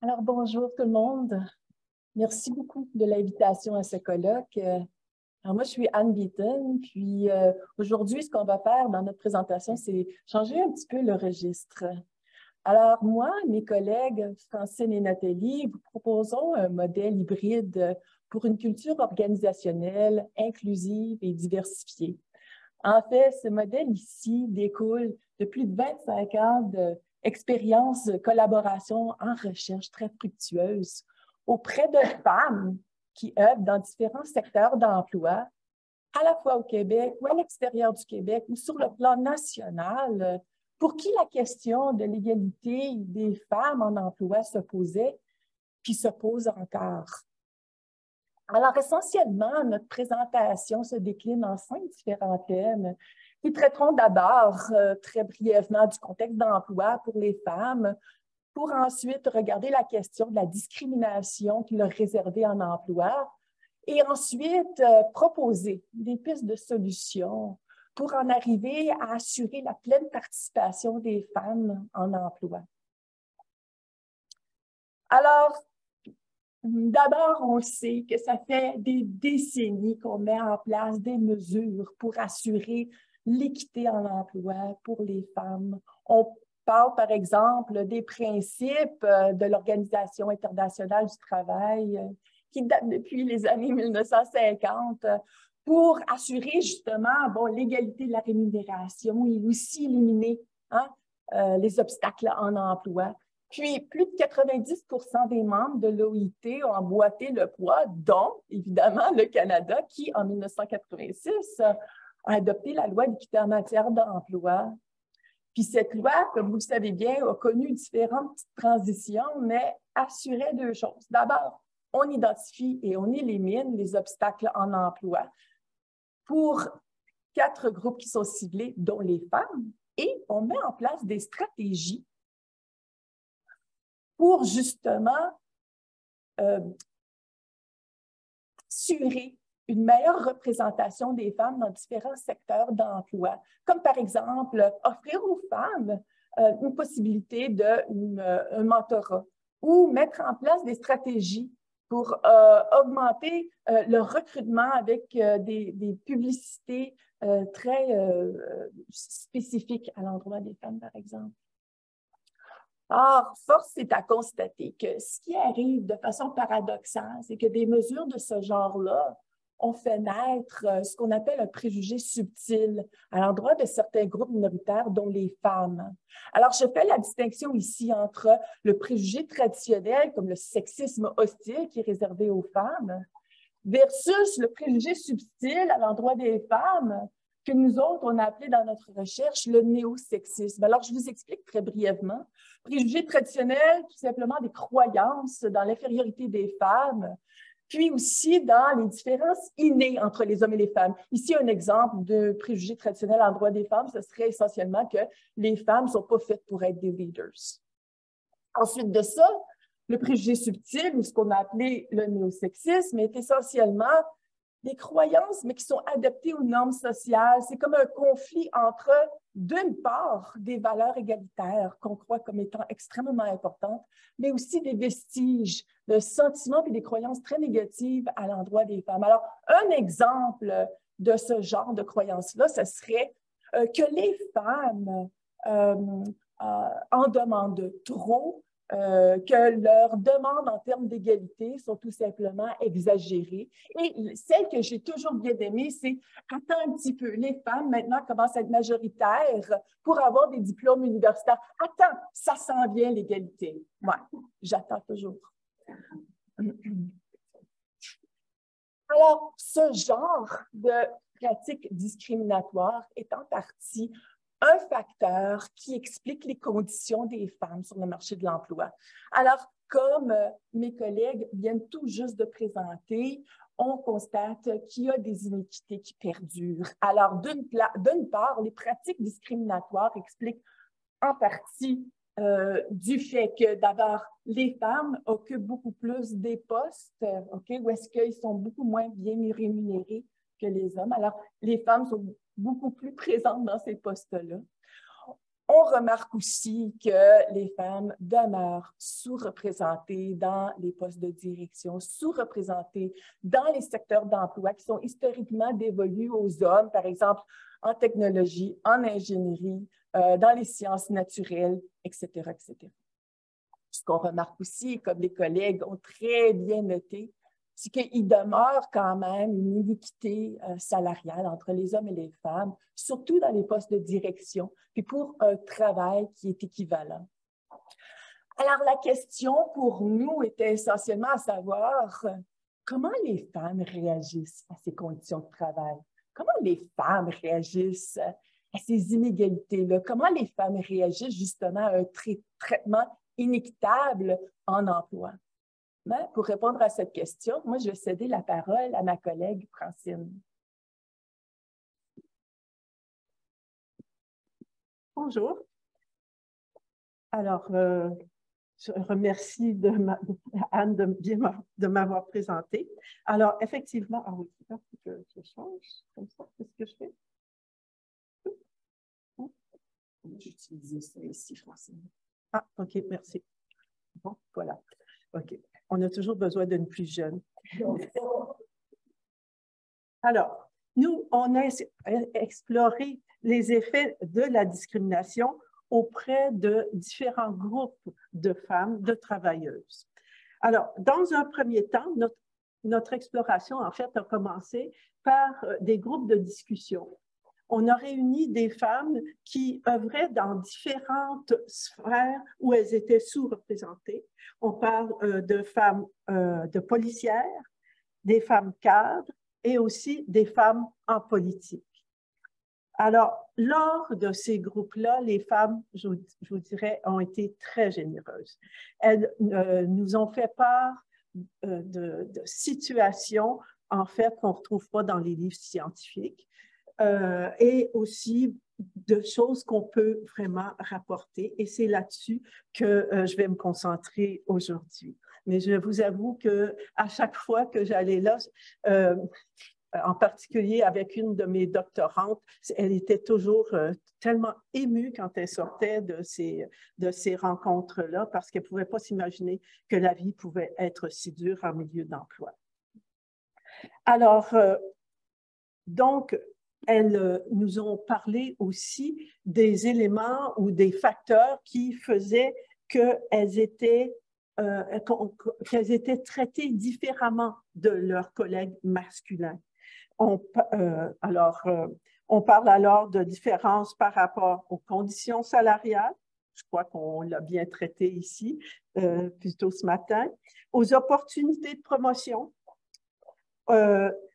Alors, bonjour tout le monde. Merci beaucoup de l'invitation à ce colloque. Alors, moi, je suis Anne Beaton, puis aujourd'hui, ce qu'on va faire dans notre présentation, c'est changer un petit peu le registre. Alors, moi, mes collègues Francine et Nathalie, vous proposons un modèle hybride pour une culture organisationnelle inclusive et diversifiée. En fait, ce modèle ici découle de plus de 25 ans d'expérience de collaboration en recherche très fructueuse auprès de femmes qui œuvrent dans différents secteurs d'emploi, à la fois au Québec ou à l'extérieur du Québec ou sur le plan national, pour qui la question de l'égalité des femmes en emploi se posait, puis se pose encore. Alors, essentiellement, notre présentation se décline en 5 différents thèmes qui traiteront d'abord très brièvement du contexte d'emploi pour les femmes, pour ensuite regarder la question de la discrimination qui leur est réservée en emploi et ensuite proposer des pistes de solutions pour en arriver à assurer la pleine participation des femmes en emploi. Alors, d'abord, on sait que ça fait des décennies qu'on met en place des mesures pour assurer l'équité en emploi pour les femmes. On parle, par exemple, des principes de l'Organisation internationale du travail qui datent depuis les années 1950 pour assurer justement l'égalité de la rémunération et aussi éliminer les obstacles en emploi. Puis, plus de 90 des membres de l'OIT ont emboîté le poids, dont, évidemment, le Canada, qui, en 1986, a adopté la loi d'équité en matière d'emploi. Puis cette loi, comme vous le savez bien, a connu différentes petites transitions, mais assurait deux choses. D'abord, on identifie et on élimine les obstacles en emploi pour 4 groupes qui sont ciblés, dont les femmes, et on met en place des stratégies pour justement assurer une meilleure représentation des femmes dans différents secteurs d'emploi, comme par exemple offrir aux femmes une possibilité d'un mentorat ou mettre en place des stratégies pour augmenter le recrutement avec des publicités très spécifiques à l'endroit des femmes, par exemple. Or, force est à constater que ce qui arrive de façon paradoxale, c'est que des mesures de ce genre-là ont fait naître ce qu'on appelle un préjugé subtil à l'endroit de certains groupes minoritaires, dont les femmes. Alors, je fais la distinction ici entre le préjugé traditionnel, comme le sexisme hostile qui est réservé aux femmes, versus le préjugé subtil à l'endroit des femmes, que nous autres, on a appelé dans notre recherche le néo-sexisme. Alors, je vous explique très brièvement. Préjugés traditionnels, tout simplement des croyances dans l'infériorité des femmes, puis aussi dans les différences innées entre les hommes et les femmes. Ici, un exemple de préjugé traditionnel en droit des femmes, ce serait essentiellement que les femmes ne sont pas faites pour être des leaders. Ensuite de ça, le préjugé subtil, ou ce qu'on a appelé le néo-sexisme, est essentiellement des croyances, mais qui sont adaptées aux normes sociales. C'est comme un conflit entre, d'une part, des valeurs égalitaires qu'on croit comme étant extrêmement importantes, mais aussi des vestiges de sentiments et des croyances très négatives à l'endroit des femmes. Alors, un exemple de ce genre de croyances-là, ce serait que les femmes en demandent trop, que leurs demandes en termes d'égalité sont tout simplement exagérées. Et celle que j'ai toujours bien aimée, c'est « Attends un petit peu, les femmes maintenant commencent à être majoritaires pour avoir des diplômes universitaires. Attends, ça s'en vient l'égalité. » Ouais, j'attends toujours. Alors, ce genre de pratique discriminatoire est en partie un facteur qui explique les conditions des femmes sur le marché de l'emploi. Alors, comme mes collègues viennent tout juste de présenter, on constate qu'il y a des inéquités qui perdurent. Alors, d'une part, les pratiques discriminatoires expliquent en partie du fait que, d'abord, les femmes occupent beaucoup plus des postes, où est-ce qu'ils sont beaucoup moins bien rémunérés que les hommes. Alors, les femmes sont beaucoup plus présentes dans ces postes-là. On remarque aussi que les femmes demeurent sous-représentées dans les postes de direction, sous-représentées dans les secteurs d'emploi qui sont historiquement dévolus aux hommes, par exemple en technologie, en ingénierie, dans les sciences naturelles, etc., etc. Ce qu'on remarque aussi, comme les collègues ont très bien noté, c'est qu'il demeure quand même une inéquité salariale entre les hommes et les femmes, surtout dans les postes de direction, puis pour un travail qui est équivalent. Alors, la question pour nous était essentiellement à savoir comment les femmes réagissent à ces conditions de travail, comment les femmes réagissent à ces inégalités-là, comment les femmes réagissent justement à un traitement inéquitable en emploi. Mais pour répondre à cette question, moi, je vais céder la parole à ma collègue Francine. Bonjour. Alors, je remercie Anne de m'avoir présenté. Alors, effectivement, ah oui, je change comme ça. Qu'est-ce que je fais? J'utilise ça ici, Francine. Ah, OK, merci. Bon, voilà. OK. On a toujours besoin d'une plus jeune. Alors, nous, on a exploré les effets de la discrimination auprès de différents groupes de femmes, de travailleuses. Alors, dans un premier temps, notre exploration, en fait, a commencé par des groupes de discussion. On a réuni des femmes qui œuvraient dans différentes sphères où elles étaient sous-représentées. On parle de femmes de policières, des femmes cadres et aussi des femmes en politique. Alors, lors de ces groupes-là, les femmes, je vous dirais, ont été très généreuses. Elles nous ont fait part de situations, en fait, qu'on ne retrouve pas dans les livres scientifiques, et aussi de choses qu'on peut vraiment rapporter. Et c'est là-dessus que je vais me concentrer aujourd'hui. Mais je vous avoue qu'à chaque fois que j'allais là, en particulier avec une de mes doctorantes, elle était toujours tellement émue quand elle sortait de ces rencontres-là parce qu'elle ne pouvait pas s'imaginer que la vie pouvait être si dure en milieu d'emploi. Alors, donc, elles nous ont parlé aussi des éléments ou des facteurs qui faisaient qu'elles étaient traitées différemment de leurs collègues masculins. On parle alors de différences par rapport aux conditions salariales, je crois qu'on l'a bien traité ici, plutôt ce matin, aux opportunités de promotion,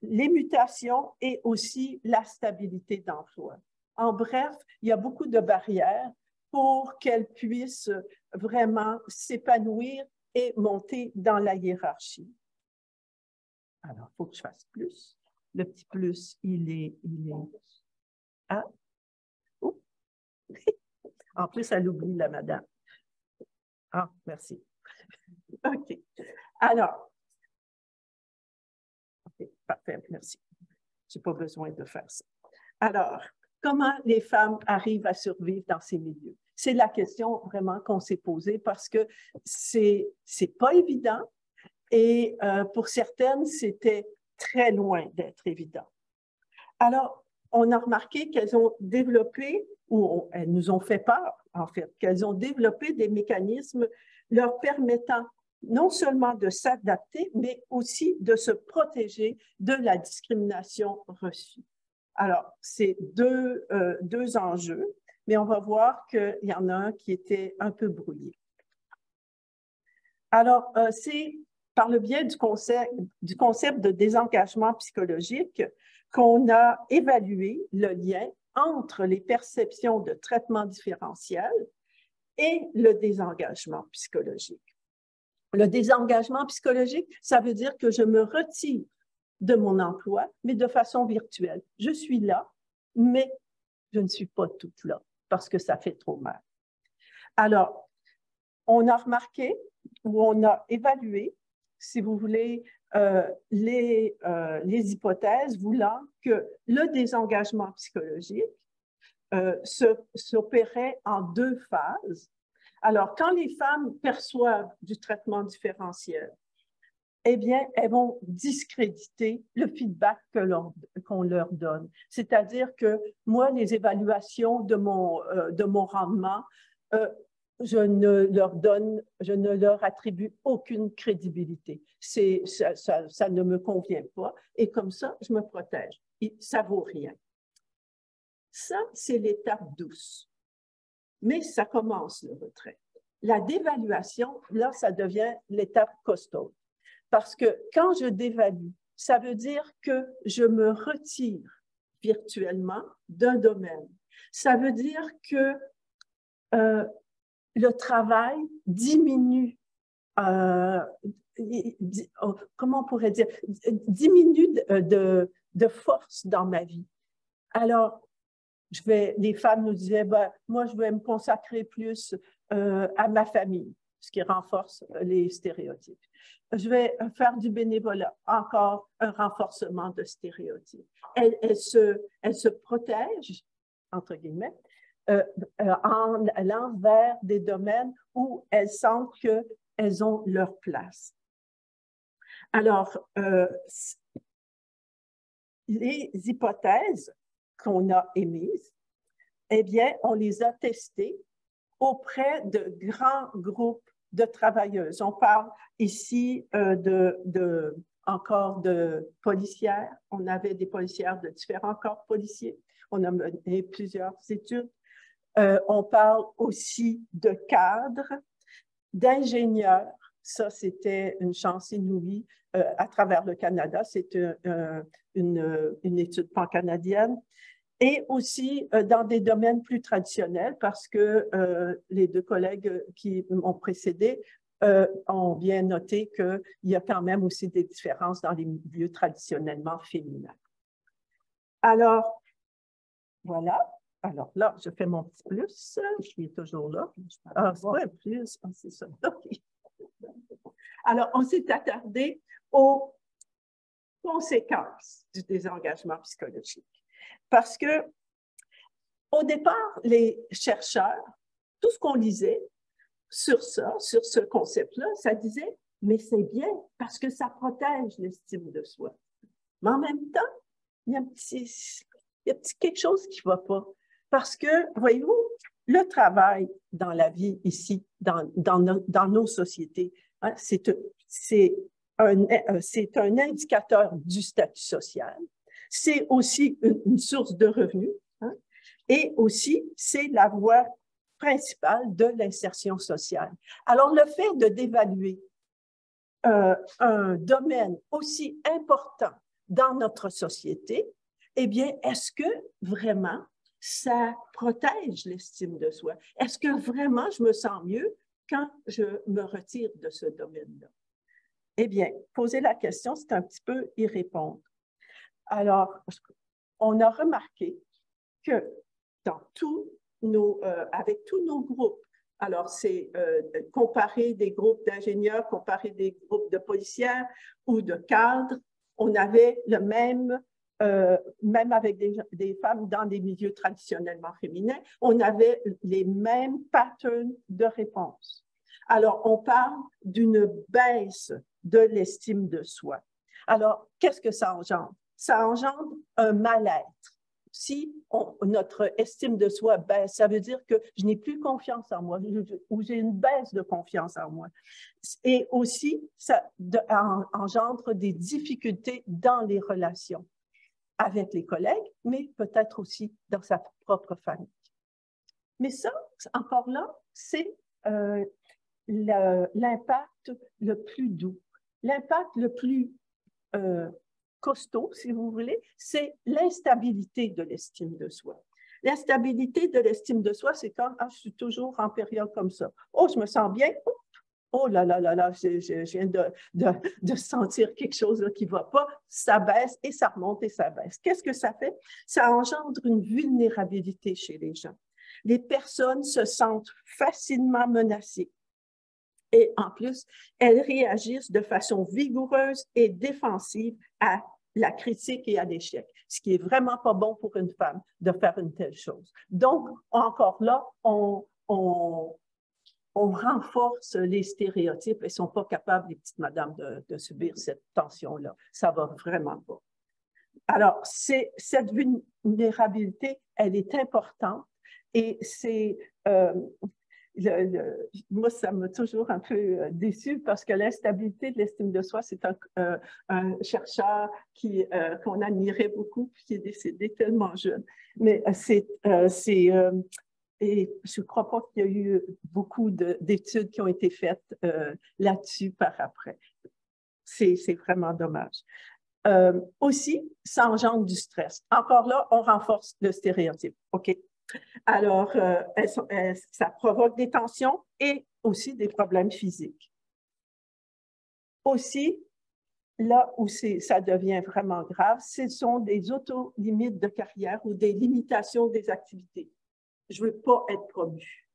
les mutations et aussi la stabilité d'emploi. En bref, il y a beaucoup de barrières pour qu'elles puissent vraiment s'épanouir et monter dans la hiérarchie. Alors, il faut que je fasse plus. Le petit plus, il est... Ah! Oh. En plus, elle oublie la madame. Ah, merci. OK. Alors, OK, parfait, merci. Je n'ai pas besoin de faire ça. Alors, comment les femmes arrivent à survivre dans ces milieux? C'est la question vraiment qu'on s'est posée parce que c'est pas évident et pour certaines, c'était très loin d'être évident. Alors, on a remarqué qu'elles ont développé, ou elles nous ont fait part, en fait, qu'elles ont développé des mécanismes leur permettant non seulement de s'adapter, mais aussi de se protéger de la discrimination reçue. Alors, c'est deux enjeux, mais on va voir qu'il y en a un qui était un peu brouillé. Alors, c'est par le biais du concept de désengagement psychologique qu'on a évalué le lien entre les perceptions de traitement différentiel et le désengagement psychologique. Le désengagement psychologique, ça veut dire que je me retire de mon emploi, mais de façon virtuelle. Je suis là, mais je ne suis pas toute là parce que ça fait trop mal. Alors, on a remarqué ou on a évalué, si vous voulez, les hypothèses voulant que le désengagement psychologique s'opérait en 2 phases. Alors, quand les femmes perçoivent du traitement différentiel, eh bien, elles vont discréditer le feedback qu'on leur donne. C'est-à-dire que moi, les évaluations de mon rendement, je ne leur attribue aucune crédibilité. Ça ne me convient pas. Et comme ça, je me protège. Ça ne vaut rien. Ça, c'est l'étape douce. Mais ça commence le retrait. La dévaluation, là, ça devient l'étape costaud. Parce que quand je dévalue, ça veut dire que je me retire virtuellement d'un domaine. Ça veut dire que le travail diminue, comment on pourrait dire, diminue de force dans ma vie. Alors, les femmes nous disaient, ben, moi, je vais me consacrer plus à ma famille, ce qui renforce les stéréotypes. Je vais faire du bénévolat, encore un renforcement de stéréotypes. Elles se protègent, entre guillemets, en allant vers des domaines où elles sentent qu'elles ont leur place. Alors, les hypothèses qu'on a émises, eh bien, on les a testées auprès de grands groupes de travailleuses. On parle ici encore de policières. On avait des policières de différents corps policiers. On a mené plusieurs études. On parle aussi de cadres, d'ingénieurs. Ça, c'était une chance inouïe à travers le Canada. C'est une étude pan-canadienne. Et aussi dans des domaines plus traditionnels, parce que les 2 collègues qui m'ont précédé ont bien noté qu'il y a quand même aussi des différences dans les milieux traditionnellement féminins. Alors, voilà. Alors là, je fais mon petit plus, qui est toujours là. Ah, c'est pas un plus, c'est ça. Okay. Alors, on s'est attardé aux conséquences du désengagement psychologique. Parce que, au départ, les chercheurs, tout ce qu'on lisait sur ce concept-là, ça disait, mais c'est bien parce que ça protège l'estime de soi. Mais en même temps, il y a quelque chose qui ne va pas. Parce que, voyez-vous, le travail dans la vie ici, dans nos sociétés, hein, c'est un indicateur du statut social. C'est aussi une source de revenus, hein, et aussi, c'est la voie principale de l'insertion sociale. Alors, le fait de dévaluer un domaine aussi important dans notre société, eh bien, est-ce que vraiment ça protège l'estime de soi? Est-ce que vraiment je me sens mieux quand je me retire de ce domaine-là? Eh bien, poser la question, c'est un petit peu y répondre. Alors, on a remarqué que avec tous nos groupes, alors c'est comparer des groupes d'ingénieurs, comparer des groupes de policières ou de cadres, on avait le même, même avec des femmes dans des milieux traditionnellement féminins, on avait les mêmes patterns de réponse. Alors, on parle d'une baisse de l'estime de soi. Alors, qu'est-ce que ça engendre? Ça engendre un mal-être. Si notre estime de soi baisse, ça veut dire que je n'ai plus confiance en moi ou j'ai une baisse de confiance en moi. Et aussi, ça engendre des difficultés dans les relations avec les collègues, mais peut-être aussi dans sa propre famille. Mais ça, encore là, c'est l'impact le plus doux. L'impact le plus costaud, si vous voulez, c'est l'instabilité de l'estime de soi. L'instabilité de l'estime de soi, c'est quand je suis toujours en période comme ça. Oh, je me sens bien. Oh là là là là, je viens de sentir quelque chose là, qui ne va pas. Ça baisse et ça remonte et ça baisse. Qu'est-ce que ça fait? Ça engendre une vulnérabilité chez les gens. Les personnes se sentent facilement menacées. Et en plus, elles réagissent de façon vigoureuse et défensive à la critique et à l'échec, ce qui est vraiment pas bon pour une femme de faire une telle chose. Donc, encore là, on renforce les stéréotypes et ne sont pas capables, les petites madames, de subir cette tension-là. Ça va vraiment pas. Alors, cette vulnérabilité, elle est importante et c'est... moi, ça m'a toujours un peu déçue parce que l'instabilité de l'estime de soi, c'est un chercheur qu'on admirait beaucoup puis qui est décédé tellement jeune. Mais et je ne crois pas qu'il y a eu beaucoup d'études qui ont été faites là-dessus par après. C'est vraiment dommage. Aussi, ça engendre du stress. Encore là, on renforce le stéréotype. OK? Alors, ça provoque des tensions et aussi des problèmes physiques. Aussi, là où ça devient vraiment grave, ce sont des auto-limites de carrière ou des limitations des activités. Je ne veux pas être promue.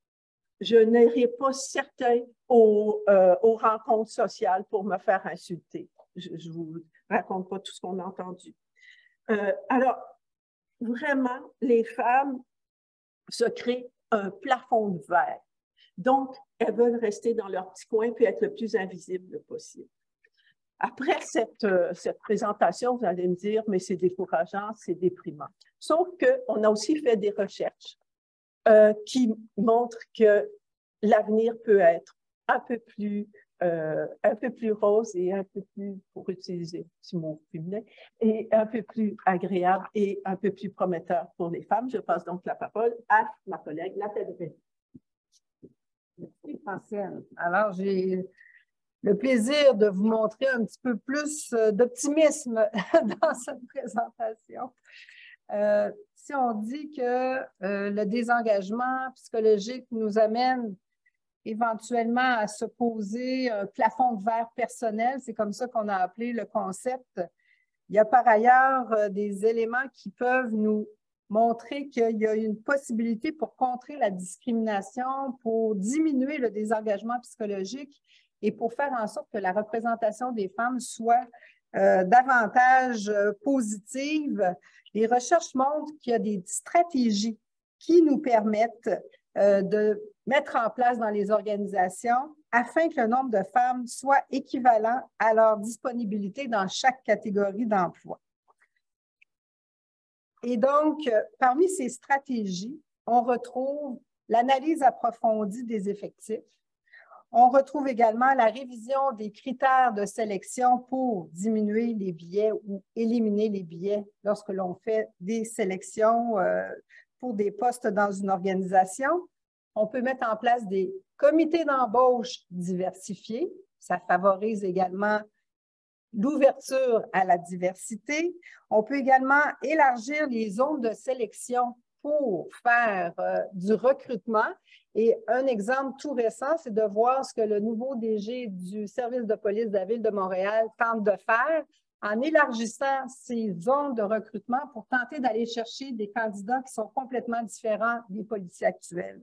Je n'irai pas certain aux rencontres sociales pour me faire insulter. Je ne vous raconte pas tout ce qu'on a entendu. Alors, vraiment, les femmes se créent un plafond de verre. Donc, elles veulent rester dans leur petit coin puis être le plus invisible possible. Après cette présentation, vous allez me dire, mais c'est décourageant, c'est déprimant. Sauf qu'on a aussi fait des recherches qui montrent que l'avenir peut être un peu plus rose et un peu plus, pour utiliser ce mot féminin, et un peu plus agréable et un peu plus prometteur pour les femmes. Je passe donc la parole à ma collègue Nathalie Rémy. Merci, Francienne. Alors, j'ai le plaisir de vous montrer un petit peu plus d'optimisme dans cette présentation. Si on dit que le désengagement psychologique nous amène éventuellement à se poser un plafond de verre personnel, c'est comme ça qu'on a appelé le concept. Il y a par ailleurs des éléments qui peuvent nous montrer qu'il y a une possibilité pour contrer la discrimination, pour diminuer le désengagement psychologique et pour faire en sorte que la représentation des femmes soit davantage positive. Les recherches montrent qu'il y a des stratégies qui nous permettent de mettre en place dans les organisations afin que le nombre de femmes soit équivalent à leur disponibilité dans chaque catégorie d'emploi. Et donc, parmi ces stratégies, on retrouve l'analyse approfondie des effectifs. On retrouve également la révision des critères de sélection pour diminuer les biais ou éliminer les biais lorsque l'on fait des sélections pour des postes dans une organisation. On peut mettre en place des comités d'embauche diversifiés. Ça favorise également l'ouverture à la diversité. On peut également élargir les zones de sélection pour faire du recrutement. Et un exemple tout récent, c'est de voir ce que le nouveau DG du service de police de la Ville de Montréal tente de faire en élargissant ces zones de recrutement pour tenter d'aller chercher des candidats qui sont complètement différents des policiers actuels.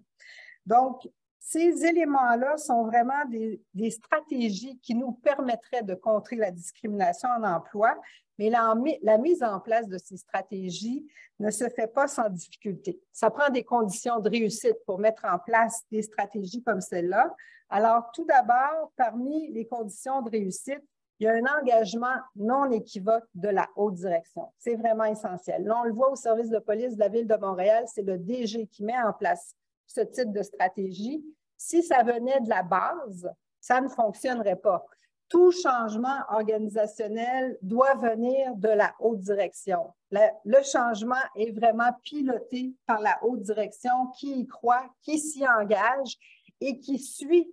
Donc, ces éléments-là sont vraiment des stratégies qui nous permettraient de contrer la discrimination en emploi, mais la mise en place de ces stratégies ne se fait pas sans difficulté. Ça prend des conditions de réussite pour mettre en place des stratégies comme celle-là. Alors, tout d'abord, parmi les conditions de réussite, il y a un engagement non équivoque de la haute direction. C'est vraiment essentiel. Là, on le voit au service de police de la Ville de Montréal, c'est le DG qui met en place ce type de stratégie. Si ça venait de la base, ça ne fonctionnerait pas. Tout changement organisationnel doit venir de la haute direction. Le changement est vraiment piloté par la haute direction qui y croit, qui s'y engage et qui suit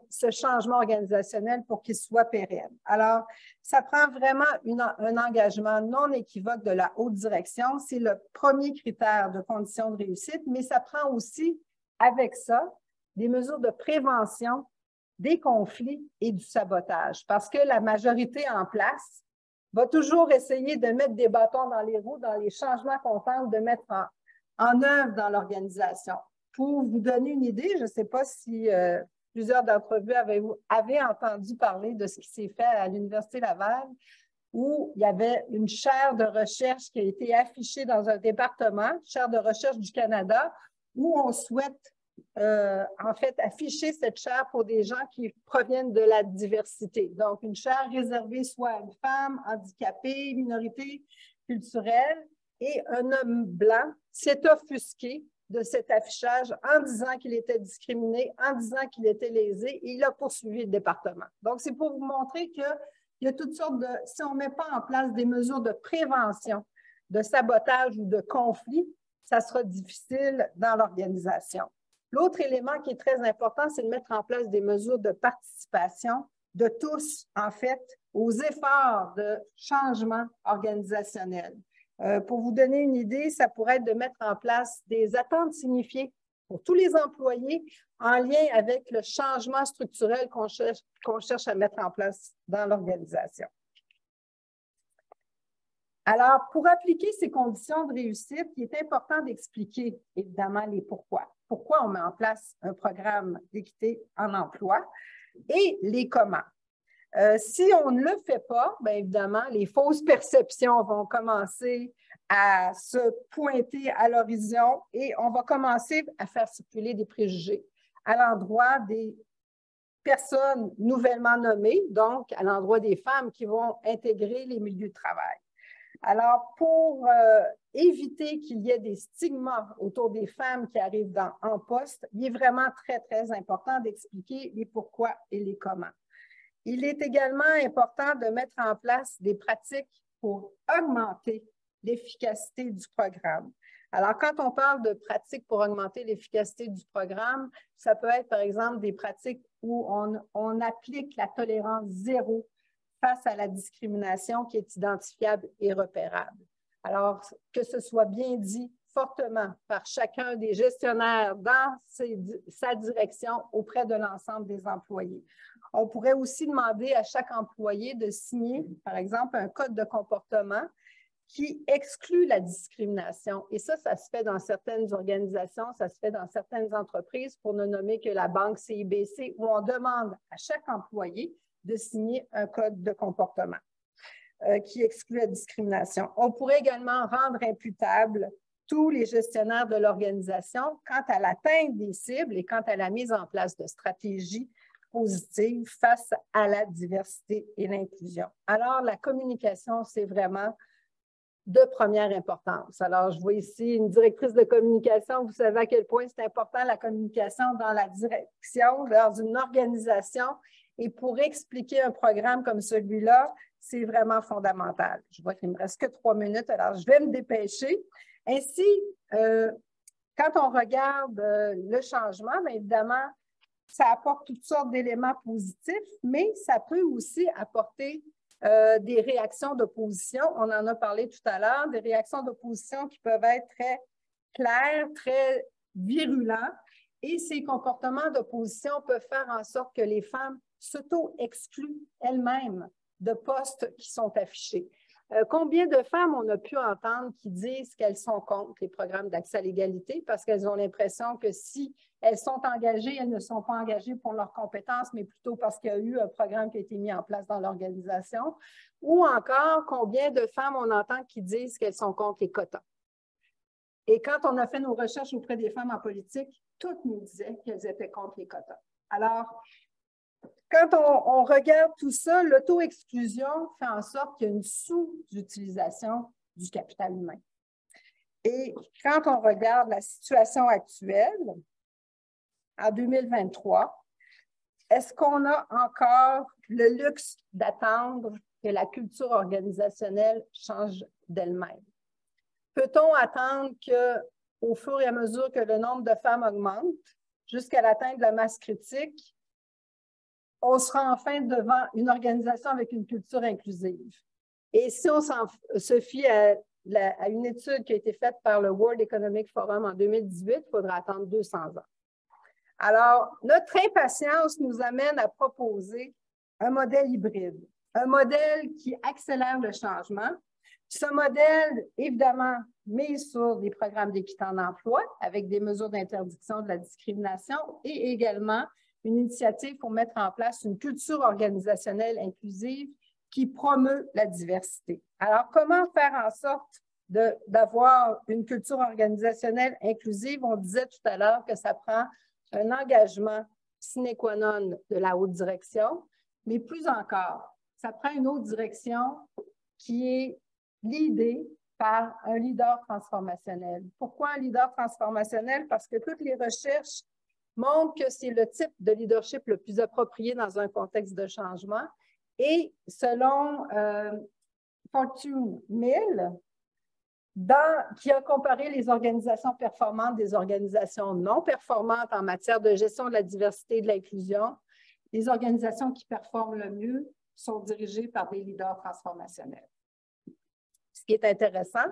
ce changement organisationnel pour qu'il soit pérenne. Alors, ça prend vraiment un engagement non équivoque de la haute direction. C'est le premier critère de condition de réussite, mais ça prend aussi, avec ça, des mesures de prévention des conflits et du sabotage, parce que la majorité en place va toujours essayer de mettre des bâtons dans les roues dans les changements qu'on tente de mettre en œuvre dans l'organisation. Pour vous donner une idée, je ne sais pas si plusieurs d'entre vous avaient entendu parler de ce qui s'est fait à l'Université Laval. où il y avait une chaire de recherche qui a été affichée dans un département, chaire de recherche du Canada, où on souhaite en fait afficher cette chaire pour des gens qui proviennent de la diversité. Donc, une chaire réservée soit à une femme handicapée, minorité culturelle, et un homme blanc s'est offusqué de cet affichage en disant qu'il était discriminé, en disant qu'il était lésé, et il a poursuivi le département. Donc, c'est pour vous montrer qu'il y a toutes sortes de... Si on ne met pas en place des mesures de prévention, de sabotage ou de conflit, ça sera difficile dans l'organisation. L'autre élément qui est très important, c'est de mettre en place des mesures de participation de tous, en fait, aux efforts de changement organisationnel. Pour vous donner une idée, ça pourrait être de mettre en place des attentes signifiées pour tous les employés en lien avec le changement structurel qu'on cherche à mettre en place dans l'organisation. Alors, pour appliquer ces conditions de réussite, il est important d'expliquer, évidemment, les pourquoi. Pourquoi on met en place un programme d'équité en emploi et les comment. Si on ne le fait pas, bien évidemment, les fausses perceptions vont commencer à se pointer à l'horizon et on va commencer à faire circuler des préjugés à l'endroit des personnes nouvellement nommées, donc à l'endroit des femmes qui vont intégrer les milieux de travail. Alors, pour éviter qu'il y ait des stigmas autour des femmes qui arrivent en poste, il est vraiment très, très important d'expliquer les pourquoi et les comment. Il est également important de mettre en place des pratiques pour augmenter l'efficacité du programme. Alors, quand on parle de pratiques pour augmenter l'efficacité du programme, ça peut être, par exemple, des pratiques où on applique la tolérance zéro face à la discrimination qui est identifiable et repérable. Alors, que ce soit bien dit fortement par chacun des gestionnaires dans sa direction auprès de l'ensemble des employés. On pourrait aussi demander à chaque employé de signer, par exemple, un code de comportement qui exclut la discrimination. Et ça se fait dans certaines organisations, ça se fait dans certaines entreprises, pour ne nommer que la banque CIBC, où on demande à chaque employé de signer un code de comportement qui exclut la discrimination. On pourrait également rendre imputables tous les gestionnaires de l'organisation quant à l'atteinte des cibles et quant à la mise en place de stratégies positives face à la diversité et l'inclusion. Alors, la communication, c'est vraiment de première importance. Alors, je vois ici une directrice de communication. Vous savez à quel point c'est important la communication dans la direction, dans une organisation. Et pour expliquer un programme comme celui-là, c'est vraiment fondamental. Je vois qu'il ne me reste que 3 minutes, alors je vais me dépêcher. Ainsi, quand on regarde le changement, bien évidemment, ça apporte toutes sortes d'éléments positifs, mais ça peut aussi apporter des réactions d'opposition. On en a parlé tout à l'heure, des réactions d'opposition qui peuvent être très claires, très virulents. Et ces comportements d'opposition peuvent faire en sorte que les femmes s'auto-excluent elles-mêmes de postes qui sont affichés. Combien de femmes on a pu entendre qui disent qu'elles sont contre les programmes d'accès à l'égalité parce qu'elles ont l'impression que si elles sont engagées, elles ne sont pas engagées pour leurs compétences, mais plutôt parce qu'il y a eu un programme qui a été mis en place dans l'organisation. Ou encore, combien de femmes on entend qui disent qu'elles sont contre les quotas. Et quand on a fait nos recherches auprès des femmes en politique, toutes nous disaient qu'elles étaient contre les quotas. Alors, quand on regarde tout ça, l'auto-exclusion fait en sorte qu'il y a une sous-utilisation du capital humain. Et quand on regarde la situation actuelle, en 2023, est-ce qu'on a encore le luxe d'attendre que la culture organisationnelle change d'elle-même? Peut-on attendre qu'au fur et à mesure que le nombre de femmes augmente, jusqu'à l'atteinte de la masse critique, on sera enfin devant une organisation avec une culture inclusive? Et si on se fie à une étude qui a été faite par le World Economic Forum en 2018, il faudra attendre 200 ans. Alors, notre impatience nous amène à proposer un modèle hybride, un modèle qui accélère le changement. Ce modèle, évidemment, mise sur des programmes d'équité en emploi avec des mesures d'interdiction de la discrimination et également une initiative pour mettre en place une culture organisationnelle inclusive qui promeut la diversité. Alors, comment faire en sorte d'avoir une culture organisationnelle inclusive? On disait tout à l'heure que ça prend un engagement sine qua non de la haute direction, mais plus encore, ça prend une haute direction qui est l'idée par un leader transformationnel. Pourquoi un leader transformationnel? Parce que toutes les recherches montrent que c'est le type de leadership le plus approprié dans un contexte de changement. Et selon Fortune 1000, qui a comparé les organisations performantes des organisations non performantes en matière de gestion de la diversité et de l'inclusion, les organisations qui performent le mieux sont dirigées par des leaders transformationnels. Ce qui est intéressant,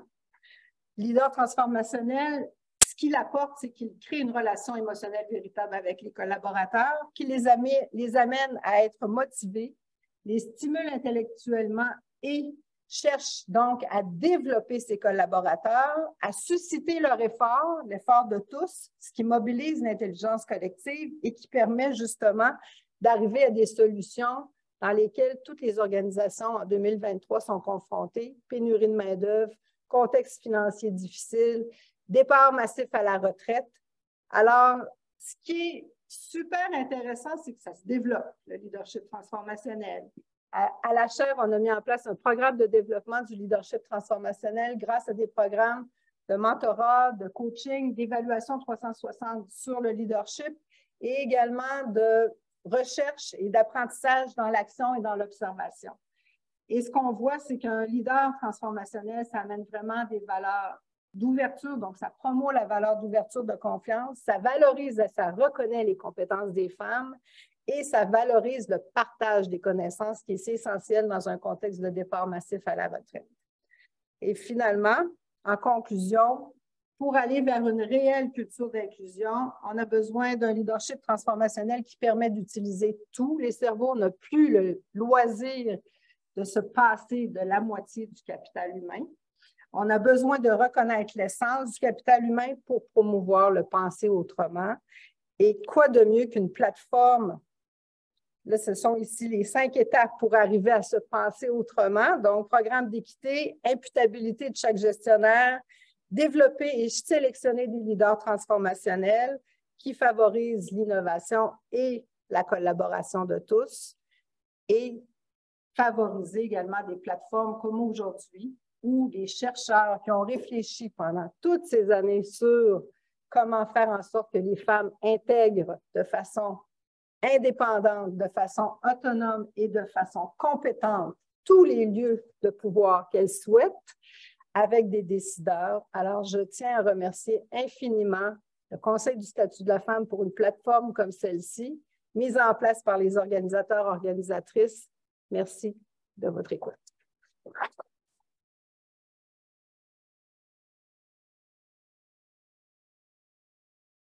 leader transformationnel, ce qu'il apporte, c'est qu'il crée une relation émotionnelle véritable avec les collaborateurs, qui les amène à être motivés, les stimule intellectuellement et cherche donc à développer ses collaborateurs, à susciter leur effort, l'effort de tous, ce qui mobilise l'intelligence collective et qui permet justement d'arriver à des solutions dans lesquelles toutes les organisations en 2023 sont confrontées, pénurie de main-d'œuvre, contexte financier difficile, départ massif à la retraite. Alors, ce qui est super intéressant, c'est que ça se développe, le leadership transformationnel. À la chaire, on a mis en place un programme de développement du leadership transformationnel grâce à des programmes de mentorat, de coaching, d'évaluation 360 sur le leadership et également de recherche et d'apprentissage dans l'action et dans l'observation. Et ce qu'on voit, c'est qu'un leader transformationnel, ça amène vraiment des valeurs d'ouverture, donc ça promeut la valeur d'ouverture de confiance, ça valorise et ça reconnaît les compétences des femmes et ça valorise le partage des connaissances qui est essentiel dans un contexte de départ massif à la retraite. Et finalement, en conclusion, pour aller vers une réelle culture d'inclusion, on a besoin d'un leadership transformationnel qui permet d'utiliser tout. Les cerveaux n'ont plus le loisir de se passer de la moitié du capital humain. On a besoin de reconnaître l'essence du capital humain pour promouvoir le penser autrement. Et quoi de mieux qu'une plateforme? Là, ce sont ici les 5 étapes pour arriver à se penser autrement. Donc, programme d'équité, imputabilité de chaque gestionnaire, développer et sélectionner des leaders transformationnels qui favorisent l'innovation et la collaboration de tous et favoriser également des plateformes comme aujourd'hui où les chercheurs qui ont réfléchi pendant toutes ces années sur comment faire en sorte que les femmes intègrent de façon indépendante, de façon autonome et de façon compétente tous les lieux de pouvoir qu'elles souhaitent avec des décideurs. Alors, je tiens à remercier infiniment le Conseil du statut de la femme pour une plateforme comme celle-ci, mise en place par les organisateurs, organisatrices. Merci de votre écoute.